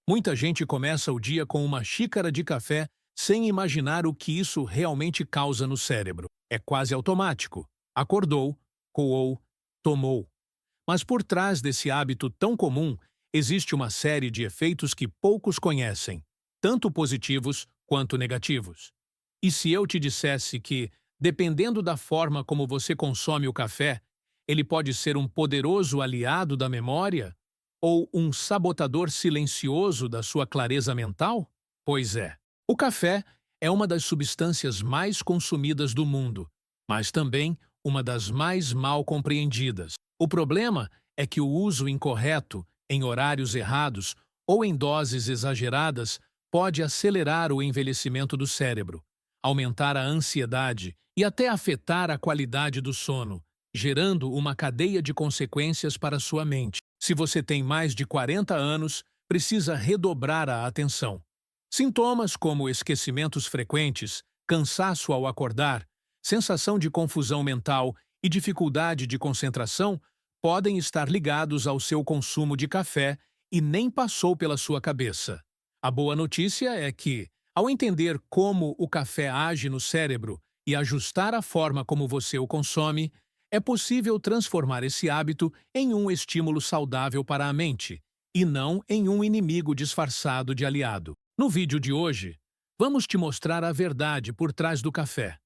Muita gente começa o dia com uma xícara de café sem imaginar o que isso realmente causa no cérebro. É quase automático. Acordou, coou, tomou. Mas por trás desse hábito tão comum, existe uma série de efeitos que poucos conhecem, tanto positivos quanto negativos. E se eu te dissesse que, dependendo da forma como você consome o café, ele pode ser um poderoso aliado da memória ou um sabotador silencioso da sua clareza mental? Pois é. O café é uma das substâncias mais consumidas do mundo, mas também uma das mais mal compreendidas. O problema é que o uso incorreto, em horários errados ou em doses exageradas, pode acelerar o envelhecimento do cérebro, aumentar a ansiedade e até afetar a qualidade do sono, gerando uma cadeia de consequências para sua mente. Se você tem mais de 40 anos, precisa redobrar a atenção. Sintomas como esquecimentos frequentes, cansaço ao acordar, sensação de confusão mental e dificuldade de concentração podem estar ligados ao seu consumo de café e nem passou pela sua cabeça. A boa notícia é que, ao entender como o café age no cérebro e ajustar a forma como você o consome, é possível transformar esse hábito em um estímulo saudável para a mente, e não em um inimigo disfarçado de aliado. No vídeo de hoje, vamos te mostrar a verdade por trás do café,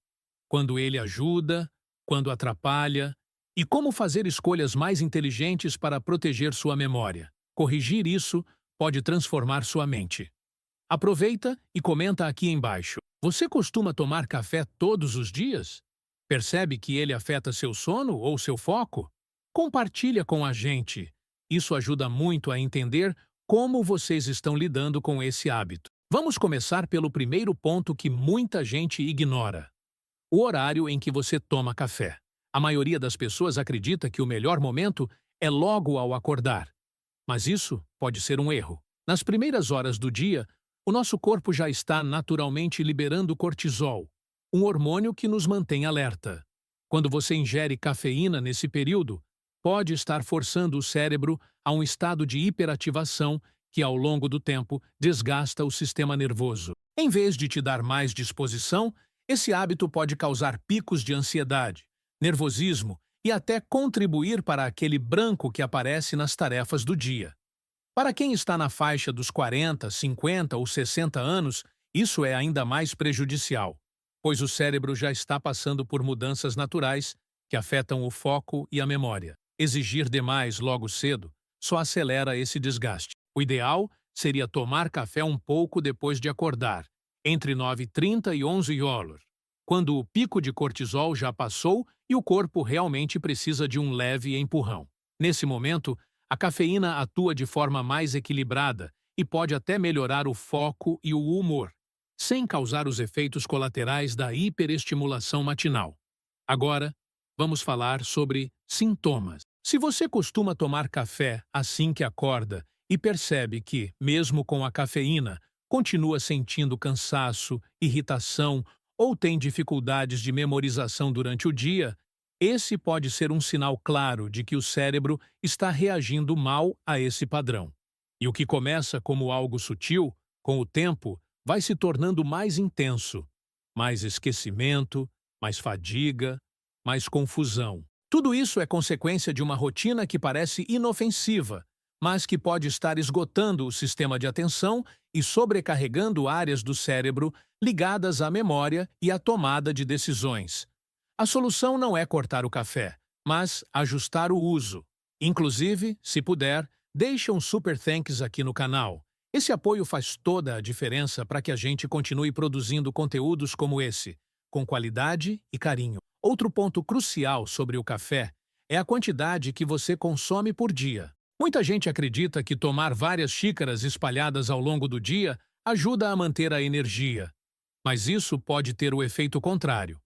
quando ele ajuda, quando atrapalha, e como fazer escolhas mais inteligentes para proteger sua memória. Corrigir isso pode transformar sua mente. Aproveita e comenta aqui embaixo. Você costuma tomar café todos os dias? Percebe que ele afeta seu sono ou seu foco? Compartilha com a gente. Isso ajuda muito a entender como vocês estão lidando com esse hábito. Vamos começar pelo primeiro ponto que muita gente ignora: o horário em que você toma café. A maioria das pessoas acredita que o melhor momento é logo ao acordar. Mas isso pode ser um erro. Nas primeiras horas do dia, o nosso corpo já está naturalmente liberando cortisol, um hormônio que nos mantém alerta. Quando você ingere cafeína nesse período, pode estar forçando o cérebro a um estado de hiperativação que, ao longo do tempo, desgasta o sistema nervoso. Em vez de te dar mais disposição, esse hábito pode causar picos de ansiedade, nervosismo e até contribuir para aquele branco que aparece nas tarefas do dia. Para quem está na faixa dos 40, 50 ou 60 anos, isso é ainda mais prejudicial, pois o cérebro já está passando por mudanças naturais que afetam o foco e a memória. Exigir demais logo cedo só acelera esse desgaste. O ideal seria tomar café um pouco depois de acordar, entre 9h30 e 11 horas, quando o pico de cortisol já passou e o corpo realmente precisa de um leve empurrão. Nesse momento, a cafeína atua de forma mais equilibrada e pode até melhorar o foco e o humor, sem causar os efeitos colaterais da hiperestimulação matinal. Agora, vamos falar sobre sintomas. Se você costuma tomar café assim que acorda e percebe que, mesmo com a cafeína, continua sentindo cansaço, irritação ou tem dificuldades de memorização durante o dia, esse pode ser um sinal claro de que o cérebro está reagindo mal a esse padrão. E o que começa como algo sutil, com o tempo, vai se tornando mais intenso, mais esquecimento, mais fadiga, mais confusão. Tudo isso é consequência de uma rotina que parece inofensiva, mas que pode estar esgotando o sistema de atenção e sobrecarregando áreas do cérebro ligadas à memória e à tomada de decisões. A solução não é cortar o café, mas ajustar o uso. Inclusive, se puder, deixe um super thanks aqui no canal. Esse apoio faz toda a diferença para que a gente continue produzindo conteúdos como esse, com qualidade e carinho. Outro ponto crucial sobre o café é a quantidade que você consome por dia. Muita gente acredita que tomar várias xícaras espalhadas ao longo do dia ajuda a manter a energia, mas isso pode ter o efeito contrário.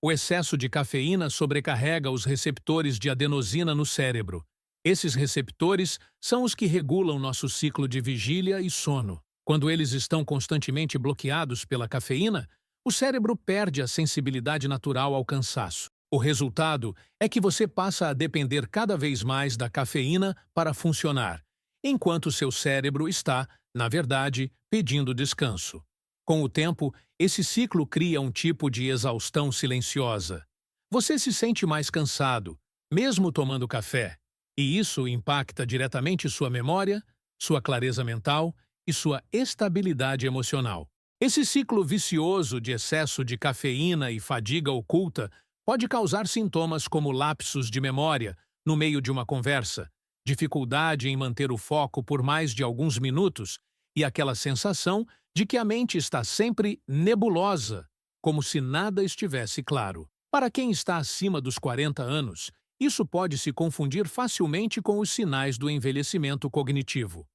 O excesso de cafeína sobrecarrega os receptores de adenosina no cérebro. Esses receptores são os que regulam nosso ciclo de vigília e sono. Quando eles estão constantemente bloqueados pela cafeína, o cérebro perde a sensibilidade natural ao cansaço. O resultado é que você passa a depender cada vez mais da cafeína para funcionar, enquanto seu cérebro está na verdade, pedindo descanso. Com o tempo, esse ciclo cria um tipo de exaustão silenciosa. Você se sente mais cansado, mesmo tomando café, e isso impacta diretamente sua memória, sua clareza mental e sua estabilidade emocional. Esse ciclo vicioso de excesso de cafeína e fadiga oculta pode causar sintomas como lapsos de memória no meio de uma conversa, dificuldade em manter o foco por mais de alguns minutos e aquela sensação de que a mente está sempre nebulosa, como se nada estivesse claro. Para quem está acima dos 40 anos, isso pode se confundir facilmente com os sinais do envelhecimento cognitivo.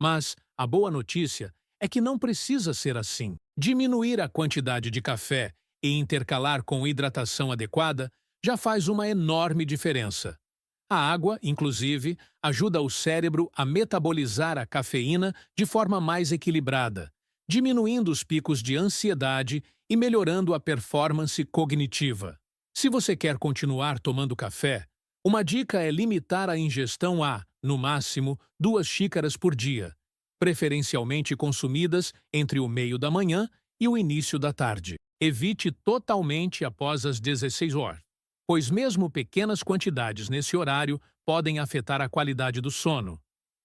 Mas a boa notícia é que não precisa ser assim. Diminuir a quantidade de café e intercalar com hidratação adequada já faz uma enorme diferença. A água, inclusive, ajuda o cérebro a metabolizar a cafeína de forma mais equilibrada, diminuindo os picos de ansiedade e melhorando a performance cognitiva. Se você quer continuar tomando café, uma dica é limitar a ingestão a, no máximo, 2 xícaras por dia, preferencialmente consumidas entre o meio da manhã e o início da tarde. Evite totalmente após as 16 horas, pois mesmo pequenas quantidades nesse horário podem afetar a qualidade do sono.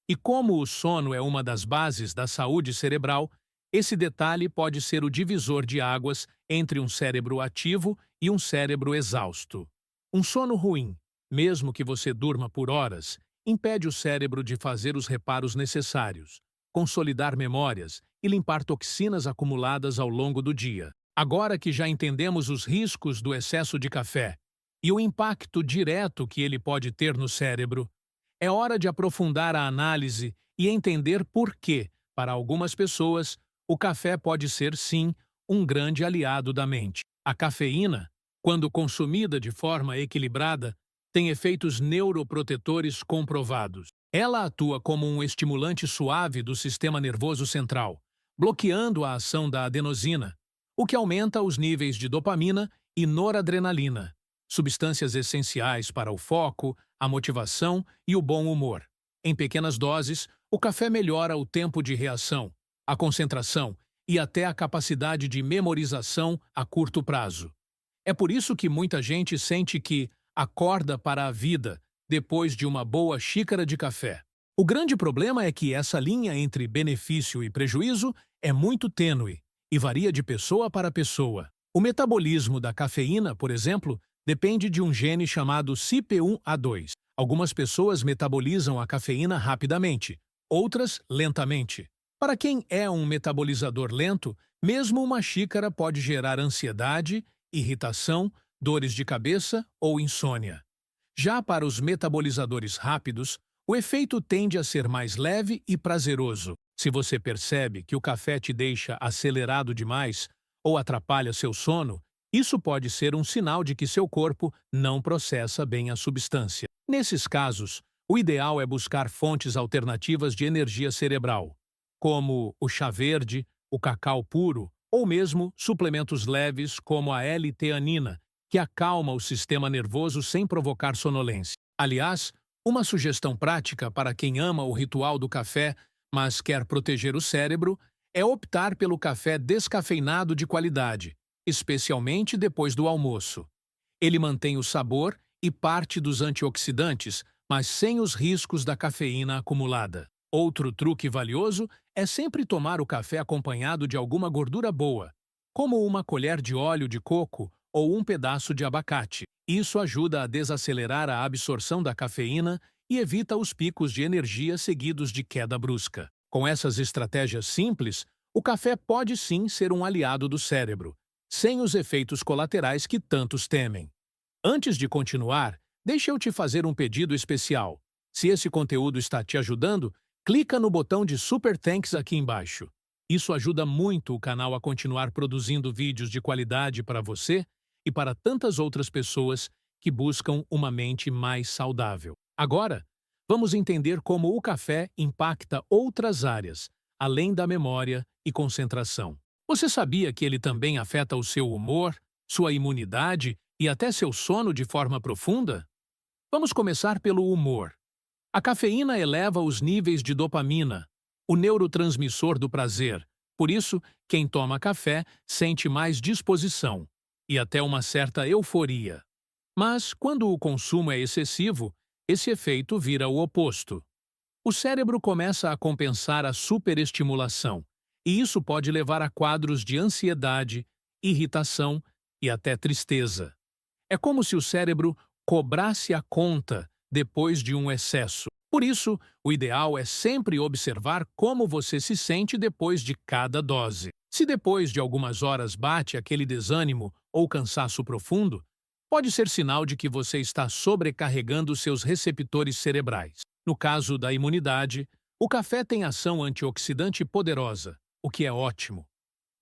E como o sono é uma das bases da saúde cerebral, esse detalhe pode ser o divisor de águas entre um cérebro ativo e um cérebro exausto. Um sono ruim, mesmo que você durma por horas, impede o cérebro de fazer os reparos necessários, consolidar memórias e limpar toxinas acumuladas ao longo do dia. Agora que já entendemos os riscos do excesso de café e o impacto direto que ele pode ter no cérebro, é hora de aprofundar a análise e entender por que, para algumas pessoas, o café pode ser, sim, um grande aliado da mente. A cafeína, quando consumida de forma equilibrada, tem efeitos neuroprotetores comprovados. Ela atua como um estimulante suave do sistema nervoso central, bloqueando a ação da adenosina, o que aumenta os níveis de dopamina e noradrenalina, substâncias essenciais para o foco, a motivação e o bom humor. Em pequenas doses, o café melhora o tempo de reação, a concentração e até a capacidade de memorização a curto prazo. É por isso que muita gente sente que acorda para a vida depois de uma boa xícara de café. O grande problema é que essa linha entre benefício e prejuízo é muito tênue e varia de pessoa para pessoa. O metabolismo da cafeína, por exemplo, depende de um gene chamado CYP1A2. Algumas pessoas metabolizam a cafeína rapidamente, outras lentamente. Para quem é um metabolizador lento, mesmo uma xícara pode gerar ansiedade, irritação, dores de cabeça ou insônia. Já para os metabolizadores rápidos, o efeito tende a ser mais leve e prazeroso. Se você percebe que o café te deixa acelerado demais ou atrapalha seu sono, isso pode ser um sinal de que seu corpo não processa bem a substância. Nesses casos, o ideal é buscar fontes alternativas de energia cerebral, como o chá verde, o cacau puro ou mesmo suplementos leves como a L-teanina, que acalma o sistema nervoso sem provocar sonolência. Aliás, uma sugestão prática para quem ama o ritual do café, mas quer proteger o cérebro, é optar pelo café descafeinado de qualidade, especialmente depois do almoço. Ele mantém o sabor e parte dos antioxidantes, mas sem os riscos da cafeína acumulada. Outro truque valioso é sempre tomar o café acompanhado de alguma gordura boa, como uma colher de óleo de coco ou um pedaço de abacate. Isso ajuda a desacelerar a absorção da cafeína e evita os picos de energia seguidos de queda brusca. Com essas estratégias simples, o café pode sim ser um aliado do cérebro, sem os efeitos colaterais que tantos temem. Antes de continuar, deixa eu te fazer um pedido especial. Se esse conteúdo está te ajudando, clica no botão de Super Thanks aqui embaixo. Isso ajuda muito o canal a continuar produzindo vídeos de qualidade para você e para tantas outras pessoas que buscam uma mente mais saudável. Agora, vamos entender como o café impacta outras áreas, além da memória e concentração. Você sabia que ele também afeta o seu humor, sua imunidade e até seu sono de forma profunda? Vamos começar pelo humor. A cafeína eleva os níveis de dopamina, o neurotransmissor do prazer. Por isso, quem toma café sente mais disposição e até uma certa euforia. Mas, quando o consumo é excessivo, esse efeito vira o oposto. O cérebro começa a compensar a superestimulação, e isso pode levar a quadros de ansiedade, irritação e até tristeza. É como se o cérebro cobrasse a conta depois de um excesso. Por isso, o ideal é sempre observar como você se sente depois de cada dose. Se depois de algumas horas bate aquele desânimo ou cansaço profundo, pode ser sinal de que você está sobrecarregando seus receptores cerebrais. No caso da imunidade, o café tem ação antioxidante poderosa, o que é ótimo.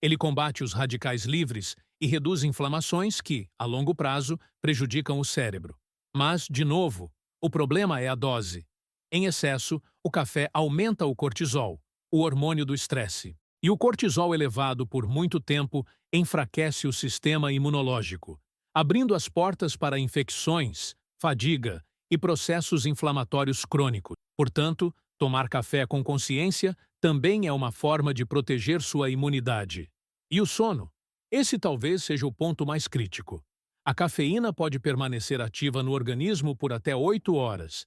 Ele combate os radicais livres e reduz inflamações que, a longo prazo, prejudicam o cérebro. Mas, de novo, o problema é a dose. Em excesso, o café aumenta o cortisol, o hormônio do estresse. E o cortisol elevado por muito tempo enfraquece o sistema imunológico, abrindo as portas para infecções, fadiga e processos inflamatórios crônicos. Portanto, tomar café com consciência também é uma forma de proteger sua imunidade. E o sono? Esse talvez seja o ponto mais crítico. A cafeína pode permanecer ativa no organismo por até 8 horas.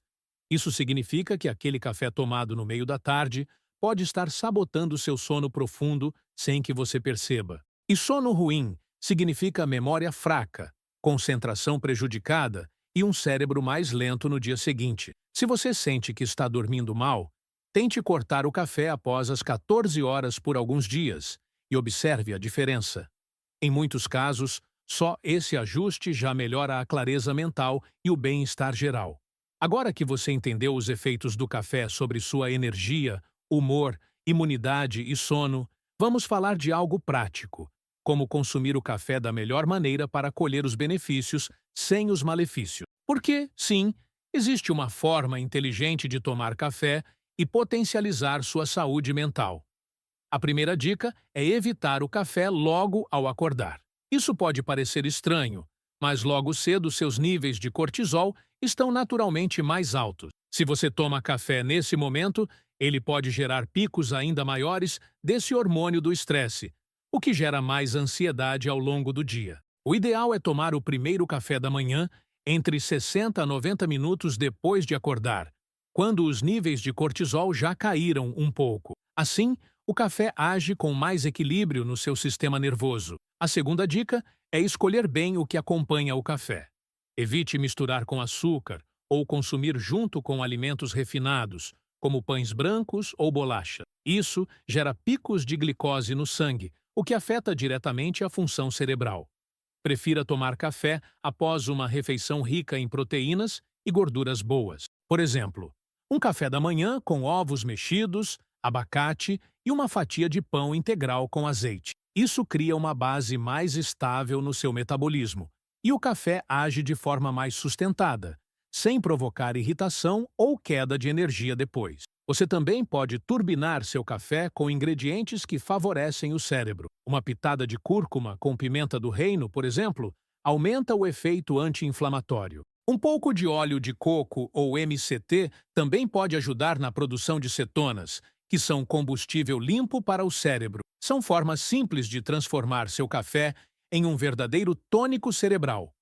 Isso significa que aquele café tomado no meio da tarde pode estar sabotando seu sono profundo sem que você perceba. E sono ruim significa memória fraca, concentração prejudicada e um cérebro mais lento no dia seguinte. Se você sente que está dormindo mal, tente cortar o café após as 14 horas por alguns dias e observe a diferença. Em muitos casos, só esse ajuste já melhora a clareza mental e o bem-estar geral. Agora que você entendeu os efeitos do café sobre sua energia, humor, imunidade e sono, vamos falar de algo prático, como consumir o café da melhor maneira para colher os benefícios sem os malefícios. Porque, sim, existe uma forma inteligente de tomar café e potencializar sua saúde mental. A primeira dica é evitar o café logo ao acordar. Isso pode parecer estranho, mas logo cedo seus níveis de cortisol estão naturalmente mais altos. Se você toma café nesse momento, ele pode gerar picos ainda maiores desse hormônio do estresse, o que gera mais ansiedade ao longo do dia. O ideal é tomar o primeiro café da manhã entre 60 a 90 minutos depois de acordar, quando os níveis de cortisol já caíram um pouco. Assim, o café age com mais equilíbrio no seu sistema nervoso. A segunda dica é escolher bem o que acompanha o café. Evite misturar com açúcar ou consumir junto com alimentos refinados, como pães brancos ou bolacha. Isso gera picos de glicose no sangue, o que afeta diretamente a função cerebral. Prefira tomar café após uma refeição rica em proteínas e gorduras boas. Por exemplo, um café da manhã com ovos mexidos, abacate e uma fatia de pão integral com azeite. Isso cria uma base mais estável no seu metabolismo, e o café age de forma mais sustentada, sem provocar irritação ou queda de energia depois. Você também pode turbinar seu café com ingredientes que favorecem o cérebro. Uma pitada de cúrcuma com pimenta do reino, por exemplo, aumenta o efeito anti-inflamatório. Um pouco de óleo de coco ou MCT também pode ajudar na produção de cetonas, que são combustível limpo para o cérebro. São formas simples de transformar seu café em um verdadeiro tônico cerebral.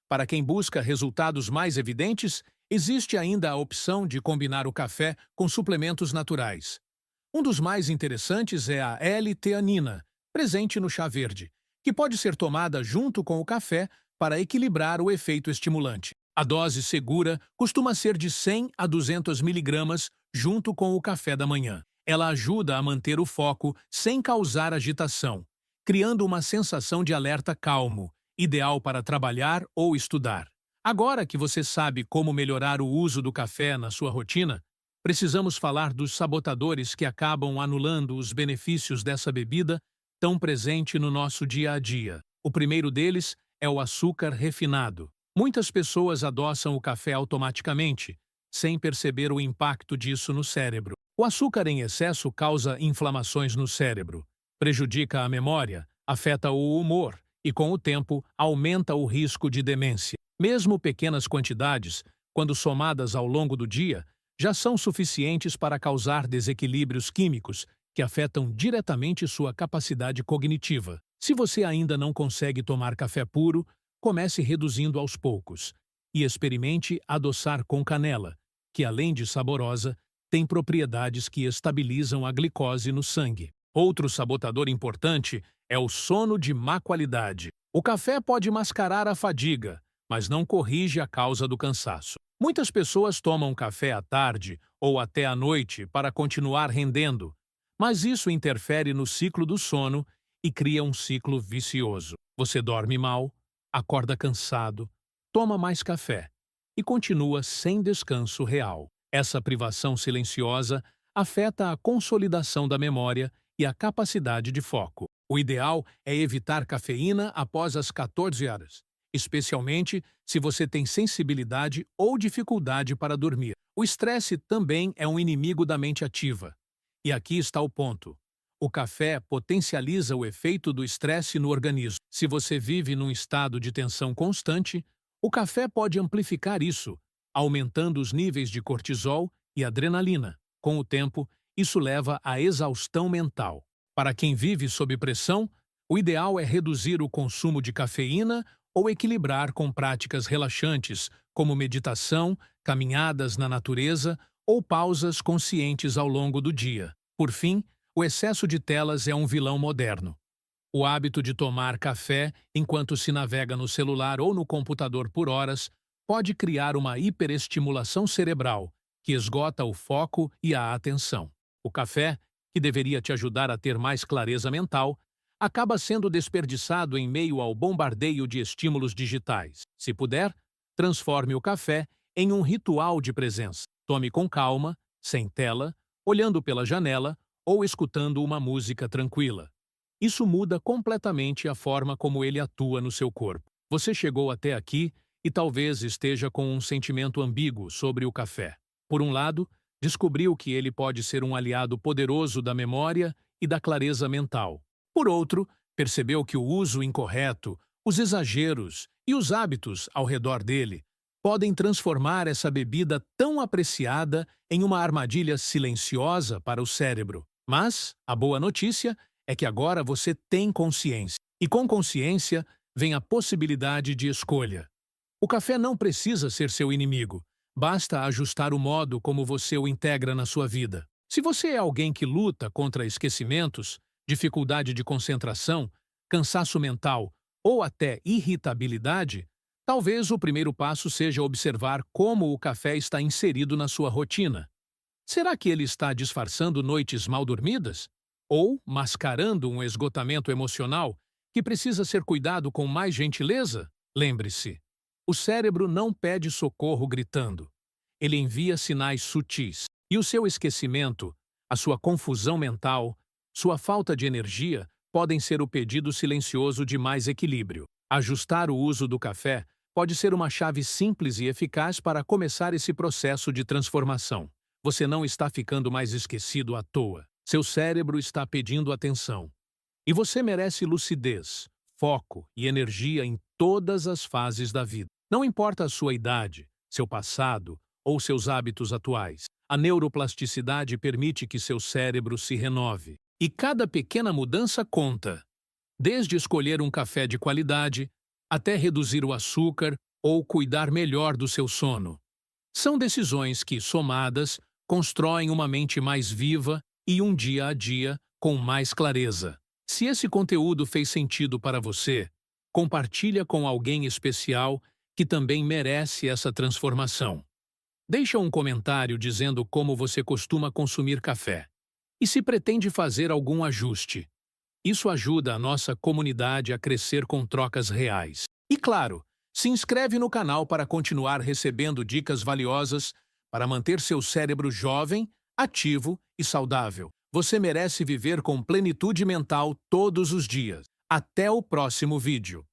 Para quem busca resultados mais evidentes, existe ainda a opção de combinar o café com suplementos naturais. Um dos mais interessantes é a L-teanina, presente no chá verde, que pode ser tomada junto com o café para equilibrar o efeito estimulante. A dose segura costuma ser de 100 a 200 miligramas junto com o café da manhã. Ela ajuda a manter o foco sem causar agitação, criando uma sensação de alerta calmo, ideal para trabalhar ou estudar. Agora que você sabe como melhorar o uso do café na sua rotina, precisamos falar dos sabotadores que acabam anulando os benefícios dessa bebida tão presente no nosso dia a dia. O primeiro deles é o açúcar refinado. Muitas pessoas adoçam o café automaticamente, sem perceber o impacto disso no cérebro. O açúcar em excesso causa inflamações no cérebro, prejudica a memória, afeta o humor e, com o tempo, aumenta o risco de demência. Mesmo pequenas quantidades, quando somadas ao longo do dia, já são suficientes para causar desequilíbrios químicos que afetam diretamente sua capacidade cognitiva. Se você ainda não consegue tomar café puro, comece reduzindo aos poucos e experimente adoçar com canela, que além de saborosa, tem propriedades que estabilizam a glicose no sangue. Outro sabotador importante é o sono de má qualidade. O café pode mascarar a fadiga, mas não corrige a causa do cansaço. Muitas pessoas tomam café à tarde ou até à noite para continuar rendendo, mas isso interfere no ciclo do sono e cria um ciclo vicioso. Você dorme mal, acorda cansado, toma mais café e continua sem descanso real. Essa privação silenciosa afeta a consolidação da memória e a capacidade de foco. O ideal é evitar cafeína após as 14 horas, especialmente se você tem sensibilidade ou dificuldade para dormir. O estresse também é um inimigo da mente ativa. E aqui está o ponto. O café potencializa o efeito do estresse no organismo. Se você vive num estado de tensão constante, o café pode amplificar isso, aumentando os níveis de cortisol e adrenalina. Com o tempo, isso leva à exaustão mental. Para quem vive sob pressão, o ideal é reduzir o consumo de cafeína ou equilibrar com práticas relaxantes, como meditação, caminhadas na natureza ou pausas conscientes ao longo do dia. Por fim, o excesso de telas é um vilão moderno. O hábito de tomar café enquanto se navega no celular ou no computador por horas pode criar uma hiperestimulação cerebral, que esgota o foco e a atenção. O café, que deveria te ajudar a ter mais clareza mental, acaba sendo desperdiçado em meio ao bombardeio de estímulos digitais. Se puder, transforme o café em um ritual de presença. Tome com calma, sem tela, olhando pela janela ou escutando uma música tranquila. Isso muda completamente a forma como ele atua no seu corpo. Você chegou até aqui e talvez esteja com um sentimento ambíguo sobre o café. Por um lado, descobriu que ele pode ser um aliado poderoso da memória e da clareza mental. Por outro, percebeu que o uso incorreto, os exageros e os hábitos ao redor dele podem transformar essa bebida tão apreciada em uma armadilha silenciosa para o cérebro. Mas a boa notícia é que agora você tem consciência. E com consciência vem a possibilidade de escolha. O café não precisa ser seu inimigo. Basta ajustar o modo como você o integra na sua vida. Se você é alguém que luta contra esquecimentos, dificuldade de concentração, cansaço mental ou até irritabilidade, talvez o primeiro passo seja observar como o café está inserido na sua rotina. Será que ele está disfarçando noites mal dormidas? Ou mascarando um esgotamento emocional que precisa ser cuidado com mais gentileza? Lembre-se, o cérebro não pede socorro gritando. Ele envia sinais sutis. E o seu esquecimento, a sua confusão mental, sua falta de energia podem ser o pedido silencioso de mais equilíbrio. Ajustar o uso do café pode ser uma chave simples e eficaz para começar esse processo de transformação. Você não está ficando mais esquecido à toa. Seu cérebro está pedindo atenção. E você merece lucidez, foco e energia em todas as fases da vida. Não importa a sua idade, seu passado ou seus hábitos atuais. A neuroplasticidade permite que seu cérebro se renove. E cada pequena mudança conta. Desde escolher um café de qualidade, até reduzir o açúcar ou cuidar melhor do seu sono. São decisões que, somadas, constroem uma mente mais viva e um dia a dia com mais clareza. Se esse conteúdo fez sentido para você, compartilha com alguém especial que também merece essa transformação. Deixa um comentário dizendo como você costuma consumir café e se pretende fazer algum ajuste. Isso ajuda a nossa comunidade a crescer com trocas reais. E claro, se inscreve no canal para continuar recebendo dicas valiosas para manter seu cérebro jovem, ativo e saudável. Você merece viver com plenitude mental todos os dias. Até o próximo vídeo.